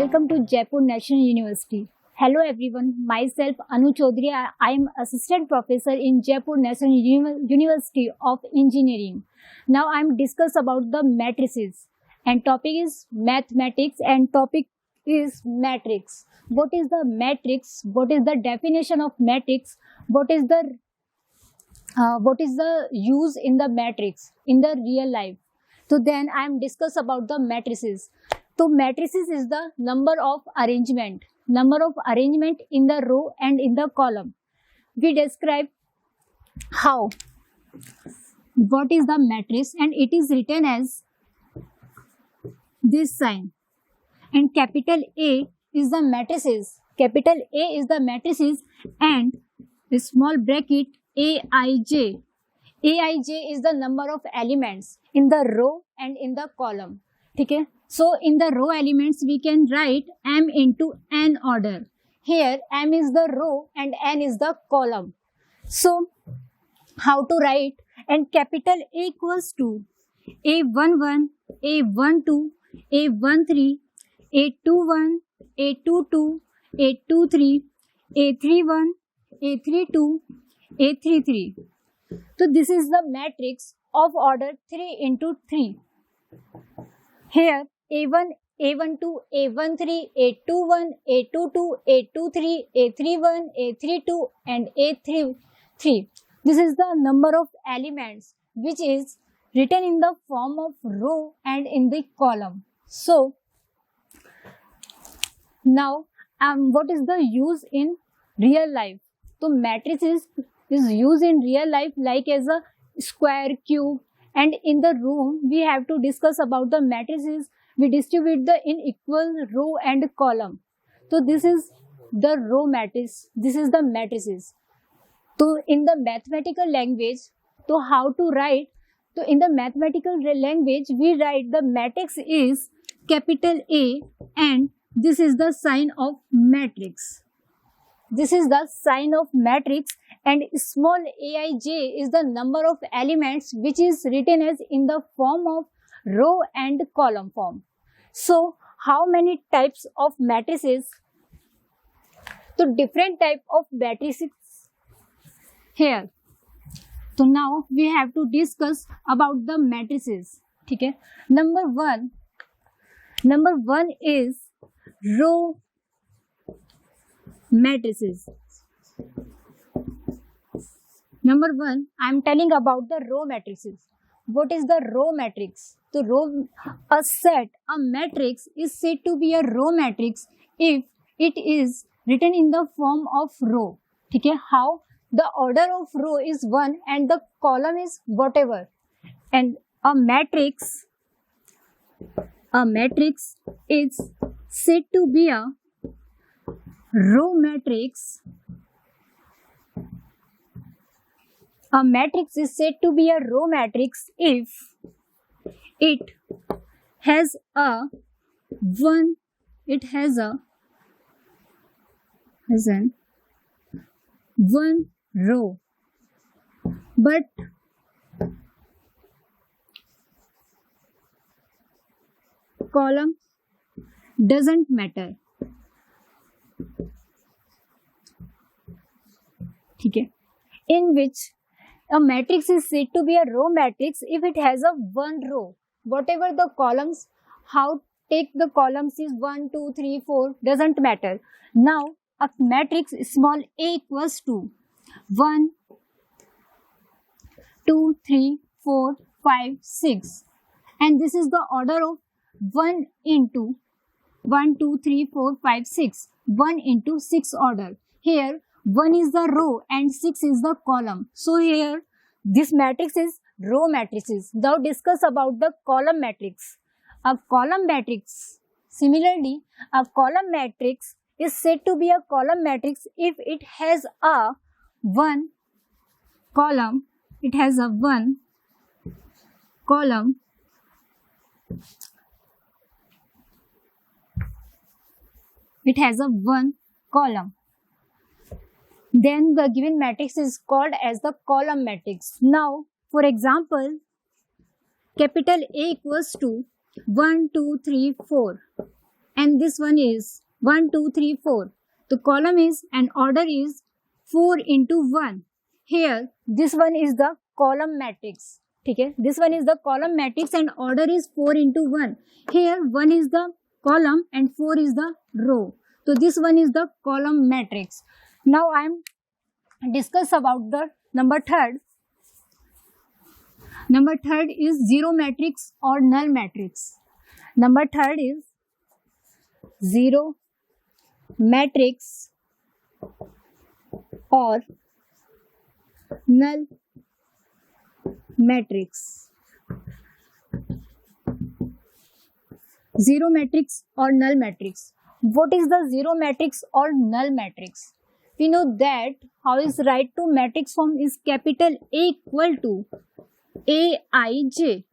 Welcome to Jaipur National University. Hello everyone, myself Anu Chaudhary. I am assistant professor in Jaipur National University of Engineering. Now I am discuss about the matrices and topic is mathematics and topic is matrix. What is the matrix? What is the definition of matrix? What is the use in the matrix in the real life? So then I am discuss about the matrices. So matrices is the number of arrangement in the row and in the column. We describe how what is the matrix, and it is written as this sign, and capital A is the matrices, and the small bracket Aij is the number of elements in the row and in the column. Okay? So in the row elements we can write m into n order. Here m is the row and n is the column. So how to write? And capital A equals to A11, A12, A13, A21, A22, A23, A31, A32, A33. So this is the matrix of order 3 into 3. Here A1, A12, A13, A21, A22, A23, A31, A32 and A33. This is the number of elements which is written in the form of row and in the column. So now what is the use in real life? So matrices is used in real life like as a square, cube, and in the room we have to discuss about the matrices. We distribute the in equal row and column. So this is the row matrix, this is the matrices. So in the mathematical language, so how to write? So in the mathematical language we write the matrix is capital A, and this is the sign of matrix. This is the sign of matrix, and small aij is the number of elements which is written as in the form of row and column form. So how many types of matrices? So different type of matrices here. So now we have to discuss about the matrices. Okay? Number one is row matrices. Number one, I am telling about the row matrices. What is the row matrix? So a matrix is said to be a row matrix if it is written in the form of row. Okay? How? The order of row is 1 and the column is whatever. And a matrix is said to be a row matrix. A matrix is said to be a row matrix if it has a one row, but column doesn't matter. Okay. In which a matrix is said to be a row matrix if it has a one row. Whatever the columns, how take the columns is 1, 2, 3, 4, doesn't matter. Now a matrix small a equals to 1, 2, 3, 4, 5, 6. And this is the order of 1 into 1, 2, 3, 4, 5, 6. 1 into 6 order. Here 1 is the row and 6 is the column. So here this matrix is row matrices. Now discuss about the column matrix. A column matrix, similarly, a column matrix is said to be a column matrix if it has a one column. It has a one column. It has a one column. Then the given matrix is called as the column matrix. Now, for example, capital A equals to 1, 2, 3, 4. and this one is 1, 2, 3, 4. The column is and order is 4 into 1. Here this one is the column matrix. Okay, this one is the column matrix and order is 4 into 1. Here 1 is the column and 4 is the row. So this one is the column matrix. Now I am discuss about the number third. Number third is zero matrix or null matrix. Number third is zero matrix or null matrix. Zero matrix or null matrix. What is the zero matrix or null matrix? We know that how is write to matrix form is capital A equal to Aij.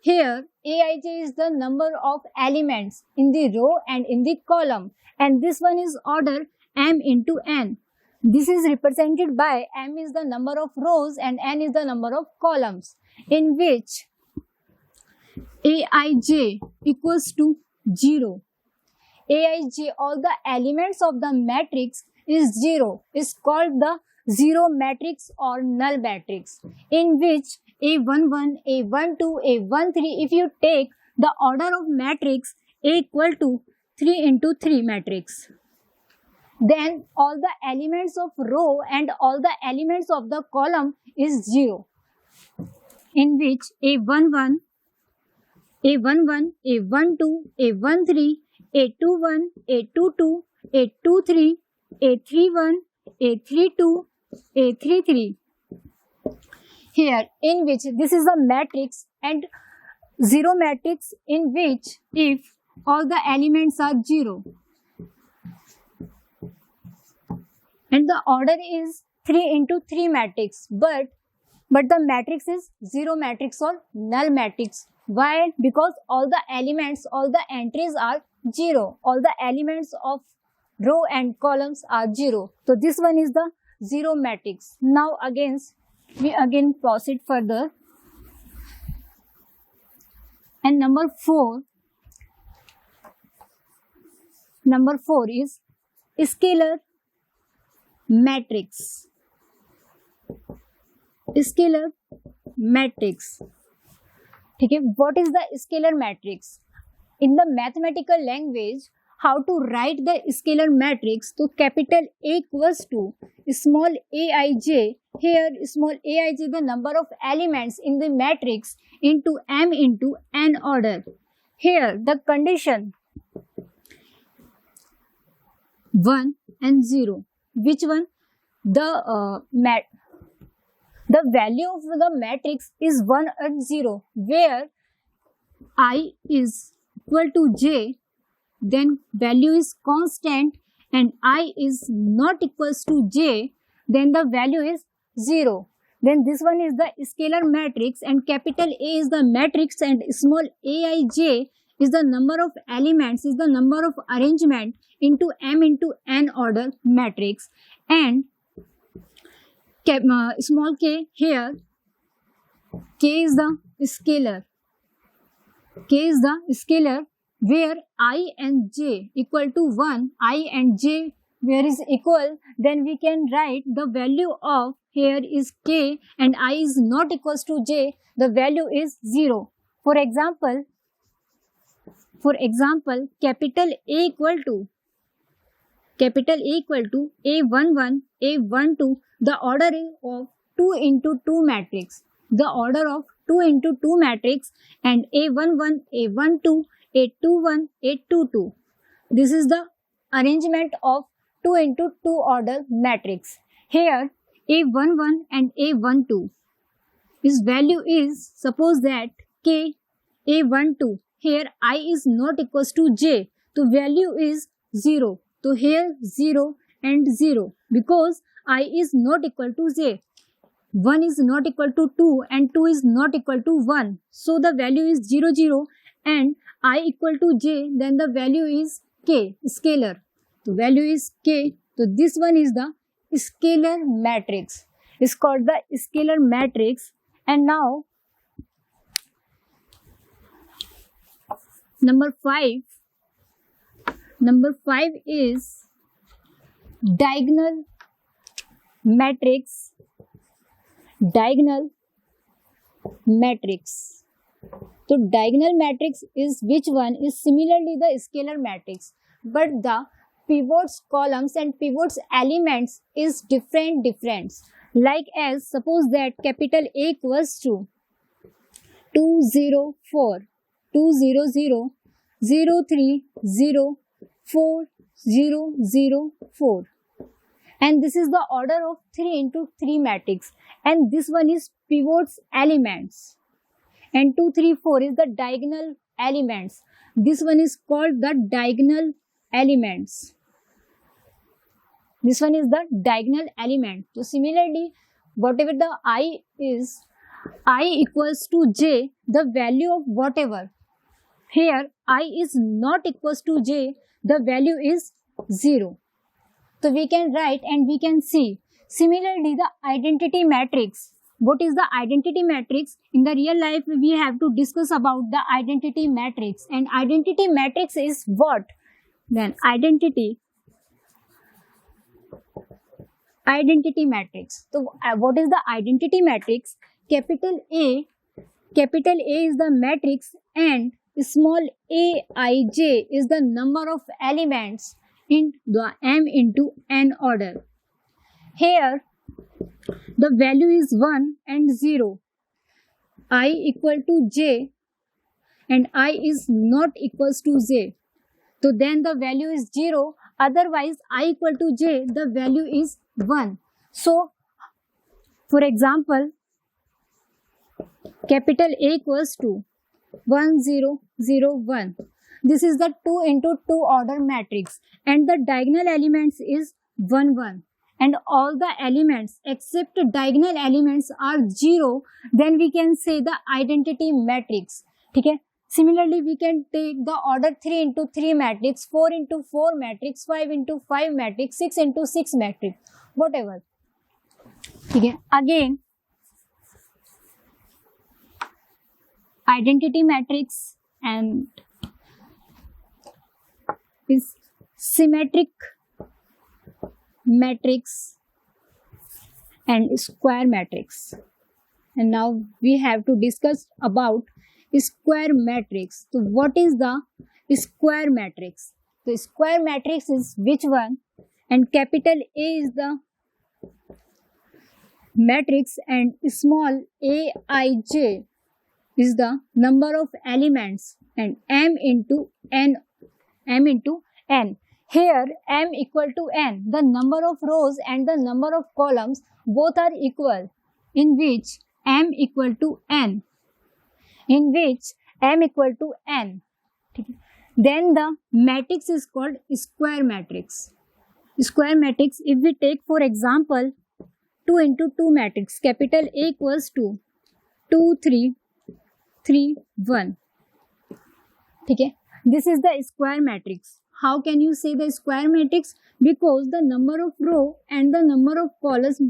Here Aij is the number of elements in the row and in the column, and this one is order m into n. This is represented by m is the number of rows and n is the number of columns, in which Aij equals to 0. Aij, all the elements of the matrix is 0, is called the zero matrix or null matrix, in which A11, A12, A13, if you take the order of matrix A equal to 3 into 3 matrix, then all the elements of row and all the elements of the column is 0, in which A11, A11, A12, A13, A21, A22, A23, A31, A32, A33. Here, in which this is a matrix and zero matrix, in which if all the elements are 0 and the order is 3 into 3 matrix, but the matrix is zero matrix or null matrix. Why? Because all the elements, all the entries are 0. All the elements of row and columns are 0. So this one is the zero matrix. Now we again proceed further. And number 4 is scalar matrix. Scalar matrix. Okay, what is the scalar matrix? In the mathematical language, how to write the scalar matrix? So capital A equals to small aij. Here small aij is the number of elements in the matrix into m into n order. Here the condition 1 and 0. Which one? The value of the matrix is 1 and 0, where I is equal to j, then value is constant, and I is not equals to j, then the value is 0. Then this one is the scalar matrix, and capital A is the matrix and small aij is the number of elements, is the number of arrangement into m into n order matrix, and small k, here k is the scalar. K is the scalar where I and j equal to 1, I and j where is equal, then we can write the value of here is k and I is not equals to j, the value is 0. For example, capital A equal to A11, A12, the order of 2 into 2 matrix. The order of 2 into 2 matrix, and A11, A12, A21, A22. This is the arrangement of 2 into 2 order matrix. Here A11 and A12. Its value is, suppose that k A12. Here I is not equals to j. So value is 0. So here 0 and 0, because I is not equal to j. 1 is not equal to 2 and 2 is not equal to 1. So the value is 0, 0 and I equal to j, then the value is k, scalar. The value is k. So this one is the scalar matrix. It's called the scalar matrix. And now number 5 Number 5 is diagonal matrix. Diagonal matrix. So diagonal matrix is which one is similarly the scalar matrix, but the pivots, columns and pivots elements is different. Like as suppose that capital A equals to 204 200 030 4004, and this is the order of 3 into 3 matrix, and this one is pivots elements, and 234 is the diagonal elements. This one is called the diagonal elements. This one is the diagonal element. So similarly, whatever the I is, I equals to j, the value of whatever. Here I is not equals to j, the value is 0. So we can write and we can see. Similarly, the identity matrix. What is the identity matrix? In the real life, we have to discuss about the identity matrix. And identity matrix is what? Then identity matrix. So what is the identity matrix? Capital A is the matrix and small aij is the number of elements in the m into n order. Here the value is 1 and 0. I equal to j and I is not equals to j. So then the value is 0. Otherwise I equal to j, the value is 1. So for example, capital A equals to 1001. This is the 2 into 2 order matrix and the diagonal elements is 1 1. And all the elements except diagonal elements are 0, then we can say the identity matrix. Okay? Similarly, we can take the order 3 into 3 matrix, 4 into 4 matrix, 5 into 5 matrix, 6 into 6 matrix, whatever. Okay? Again, identity matrix and is symmetric matrix and square matrix. And now we have to discuss about square matrix. So what is the square matrix? The square matrix is which one? And capital A is the matrix and small aij is the number of elements and m into n. Here m equal to n, the number of rows and the number of columns both are equal, in which m equal to n. Then the matrix is called square matrix. Square matrix, if we take for example 2 into 2 matrix, capital A equals to 2 3 3 1. Okay, this is the square matrix. How can you say the square matrix? Because the number of row and the number of columns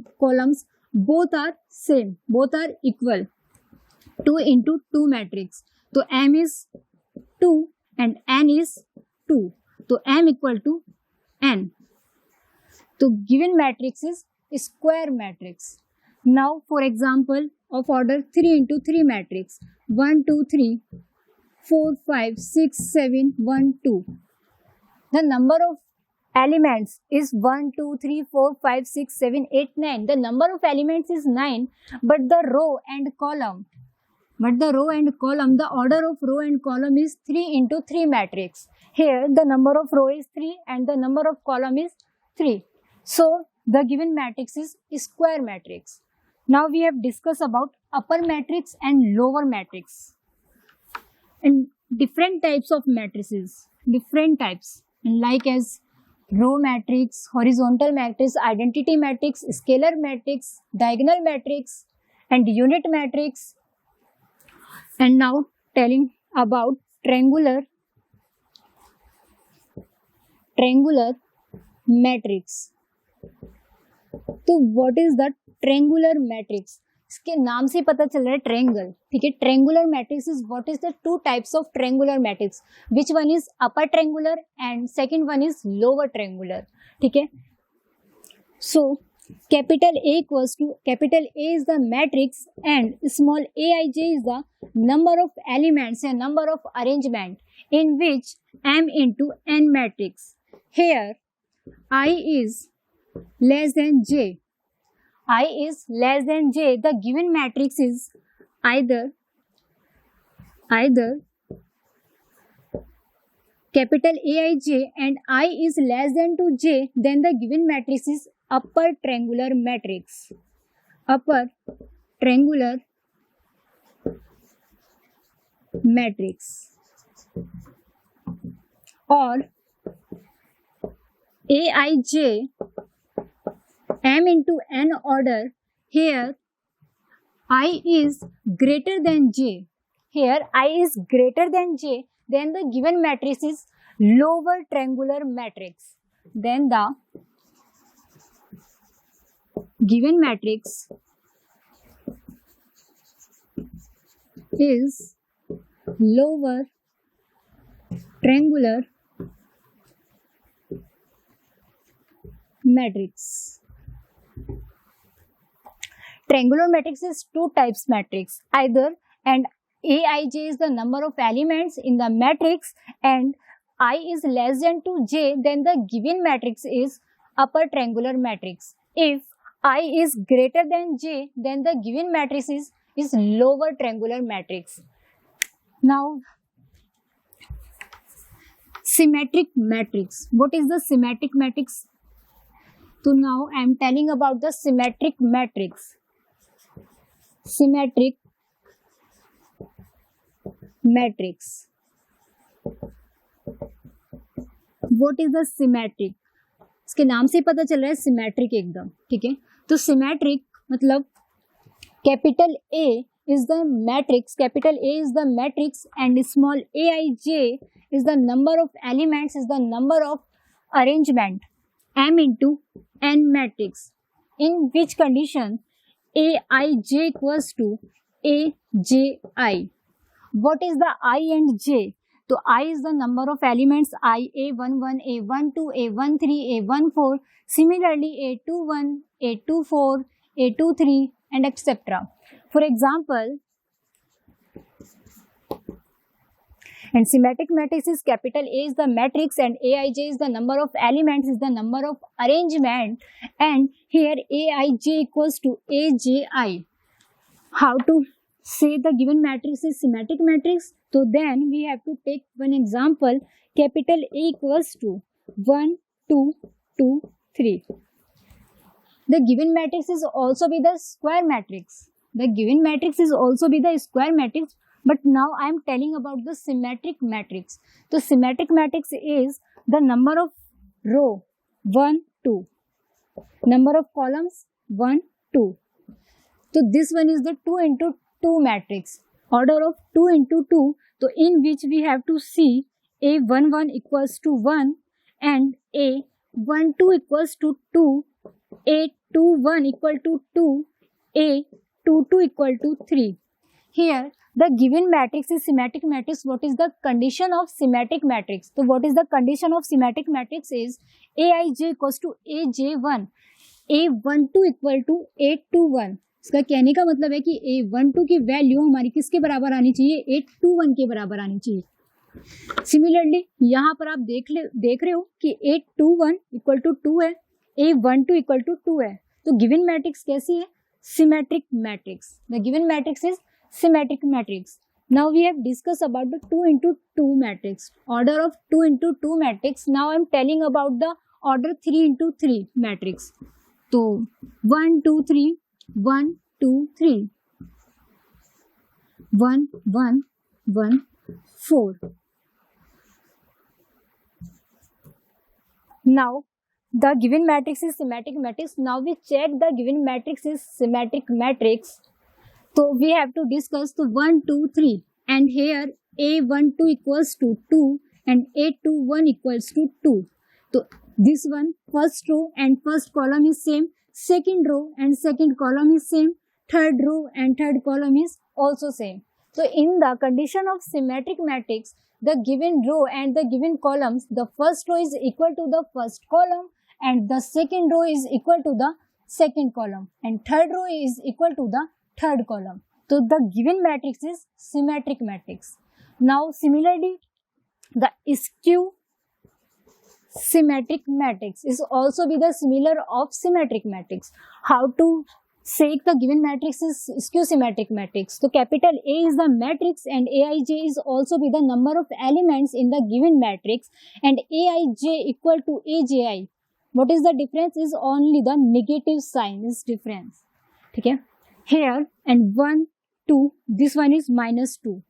both are same, both are equal. 2 into 2 matrix. So m is 2 and n is 2. So m equal to n. So given matrix is square matrix. Now for example of order 3 into 3 matrix, 1 2 3 4 5 6 7 1 2. The number of elements is 1 2 3 4 5 6 7 8 9. The number of elements is 9, but the row and column, the order of row and column is 3 into 3 matrix. Here the number of row is 3 and the number of column is 3. So the given matrix is square matrix. Now we have discussed about upper matrix and lower matrix and different types of matrices, like as row matrix, horizontal matrix, identity matrix, scalar matrix, diagonal matrix and unit matrix. And now telling about triangular matrix. So what is the triangular matrix? इसके नाम से पता चल रहा है triangle, ठीक है। Triangular matrix is what is the two types of triangular matrix, which one is upper triangular and second one is lower triangular, ठीक है। सो capital A equals to, capital A is the matrix and small aij is the number of elements and number of arrangement in which M into N matrix. Here I is less than J. I is less than J. The given matrix is either capital Aij and I is less than to J, then the given matrix is upper triangular matrix. Upper triangular matrix or Aij M into N order. Here I is greater than J. Here I is greater than J. Then the given matrix is lower triangular matrix. Then the given matrix is lower triangular matrix. Triangular matrix is two types matrix, either and Aij is the number of elements in the matrix and I is less than to J, then the given matrix is upper triangular matrix. If I is greater than J, then the given matrix is lower triangular matrix. Now symmetric matrix. What is the symmetric matrix? So now I am telling about the symmetric matrix. Symmetric matrix. What is the symmetric? इसके नाम से पता चल रहा है symmetric एकदम, ठीक है। तो सिमेट्रिक मतलब capital A is the matrix, capital A is the matrix and small aij is the number of elements, is the number of arrangement M into N matrix, in which condition Aij equals to Aj. What is the I and J? So I is the number of elements I, A11, A12, A13, A14, similarly A21, A24, A23 and etc. For example, and symmetric matrix is capital A is the matrix and Aij is the number of elements, is the number of arrangement, and here Aij equals to Aj. How to say the given matrix is symmetric matrix? So then we have to take one example, capital A equals to 1, 2, 2, 3. The given matrix is also be the square matrix. The given matrix is also be the square matrix, but now I am telling about the symmetric matrix. So symmetric matrix is the number of row 1, 2, number of columns 1, 2. So this one is the 2 into 2 matrix, order of 2 into 2, so in which we have to see A11 equals to 1 and A12 equals to 2, A21 equal to 2, A22 equal to 3. Here the given matrix is symmetric matrix. What is the condition of symmetric matrix? So what is the condition of symmetric matrix is Aij equals to Aj1, A12 equal to A21. इसका कहने का मतलब है कि A12 की value हमारी किसके बराबर आनी चाहिए? A21 के बराबर आनी चाहिए। सिमिलरली यहाँ पर आप देख रहे हो कि A21 इक्वल टू 2 है, A12 इक्वल टू 2 है, तो गिवन मैट्रिक्स कैसी है? Symmetric matrix. The given matrix is symmetric matrix. Now we have discussed about the 2 into 2 matrix, order of 2 into 2 matrix. Now I am telling about the order 3 into 3 matrix. So 1, 2, 3, 1, 2, 3, 1, 1, 1, 4. Now the given matrix is symmetric matrix. Now we check the given matrix is symmetric matrix. So we have to discuss the 1, 2, 3, and here A12 equals to 2 and A21 equals to 2. So this one, first row and first column is same, second row and second column is same, third row and third column is also same. So in the condition of symmetric matrix, the given row and the given columns, the first row is equal to the first column and the second row is equal to the second column and third row is equal to the third column. So the given matrix is symmetric matrix. Now similarly, the skew symmetric matrix is also be the similar of symmetric matrix. How to say the given matrix is skew symmetric matrix? So capital A is the matrix and Aij is also be the number of elements in the given matrix and Aij equal to Aji. What is the difference? Is only the negative sign is difference. Okay, here and 1, 2, this one is -2.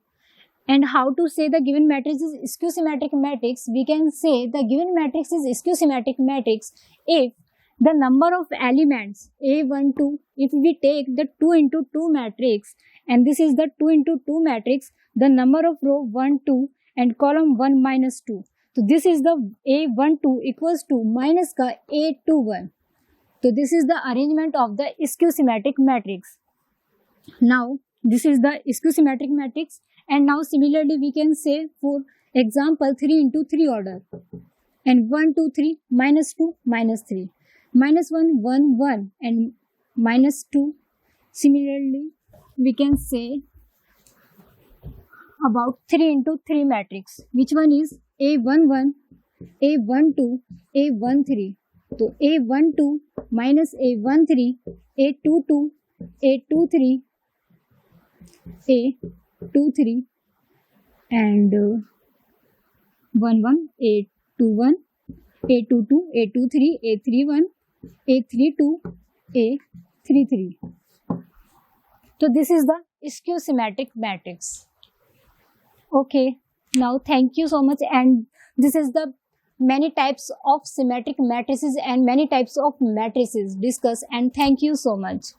And how to say the given matrix is skew symmetric matrix? We can say the given matrix is skew symmetric matrix if the number of elements A1, 2, if we take the 2 into 2 matrix and this is the 2 into 2 matrix, the number of row 1, 2 and column 1 minus 2. So this is the A1, 2 equals to minus ka A2, 1. So this is the arrangement of the skew symmetric matrix. Now this is the skew symmetric matrix. And now similarly we can say for example 3 into 3 order and 1, 2, 3, -2, -3, -1, 1, 1 and -2. Similarly we can say about 3 into 3 matrix, which one is A11, A12, A13. So A12 minus A13, A22, A23, A23 and 11, A21, A22, A23, A31, A32, A33. So this is the skew symmetric matrix. Okay, now thank you so much, and this is the many types of symmetric matrices and many types of matrices discussed, and thank you so much.